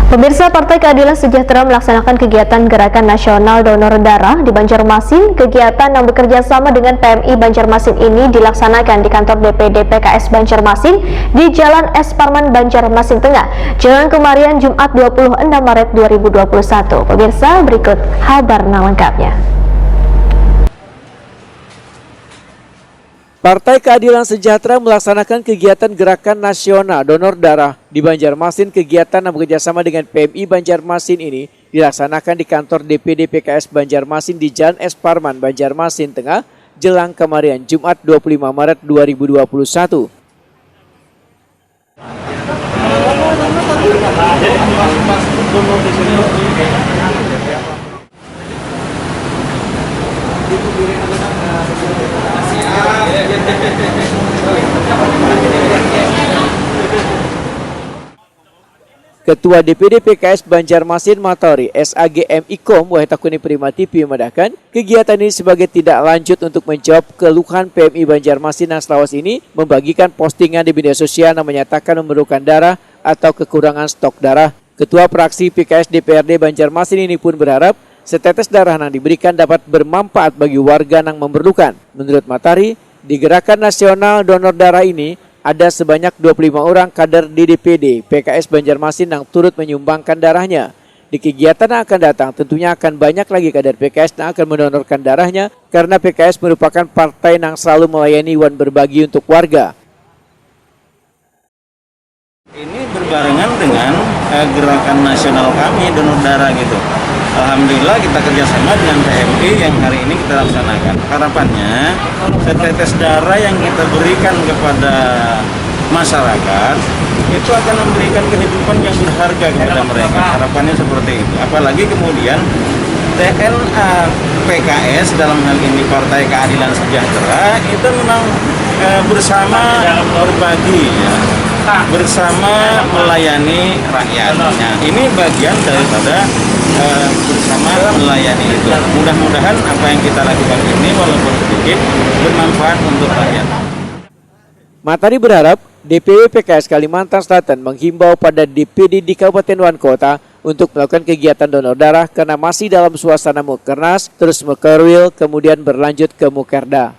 Pemirsa, Partai Keadilan Sejahtera melaksanakan kegiatan Gerakan Nasional Donor Darah di Banjarmasin. Kegiatan yang bekerja sama dengan PMI Banjarmasin ini dilaksanakan di kantor DPD PKS Banjarmasin di Jalan S. Parman, Banjarmasin Tengah, Jalan Kemarian, Jumat 26 Maret 2021. Pemirsa, berikut kabar lengkapnya. Partai Keadilan Sejahtera melaksanakan kegiatan Gerakan Nasional Donor Darah di Banjarmasin. Kegiatan yang bekerjasama dengan PMI Banjarmasin ini dilaksanakan di kantor DPD PKS Banjarmasin di Jalan S. Parman, Banjarmasin Tengah, Jelang Kemarian, Jumat 25 Maret 2021. Ketua DPD PKS Banjarmasin Matori SAGM Ikom Wahitakuni Prima TV memandangkan kegiatan ini sebagai tidak lanjut untuk menjawab keluhan PMI Banjarmasin yang selawase ini membagikan postingan di media sosial yang menyatakan memerlukan darah atau kekurangan stok darah. Ketua Praksi PKS DPRD Banjarmasin ini pun berharap setetes darah yang diberikan dapat bermanfaat bagi warga yang memerlukan. Menurut Matari, di Gerakan Nasional Donor Darah ini ada sebanyak 25 orang kader di DPD PKS Banjarmasin yang turut menyumbangkan darahnya. Di kegiatan yang akan datang tentunya akan banyak lagi kader PKS yang akan mendonorkan darahnya karena PKS merupakan partai yang selalu melayani dan berbagi untuk warga. Ini berbarengan dengan gerakan nasional kami donor darah gitu. Alhamdulillah kita kerjasama dengan PMI yang hari ini kita laksanakan. Harapannya setetes darah yang kita berikan kepada masyarakat itu akan memberikan kehidupan yang berharga kepada mereka. Harapannya seperti itu. Apalagi kemudian TNA PKS dalam hal ini Partai Keadilan Sejahtera itu memang bersama berbagi ya. Bersama melayani rakyatnya. Ini bagian daripada bersama melayani itu. Mudah-mudahan apa yang kita lakukan ini walaupun sedikit bermanfaat untuk rakyat. Matari berharap DPW PKS Kalimantan Selatan menghimbau pada DPD di Kabupaten dan Kota untuk melakukan kegiatan donor darah karena masih dalam suasana mukernas, terus mukerwil, kemudian berlanjut ke mukerda.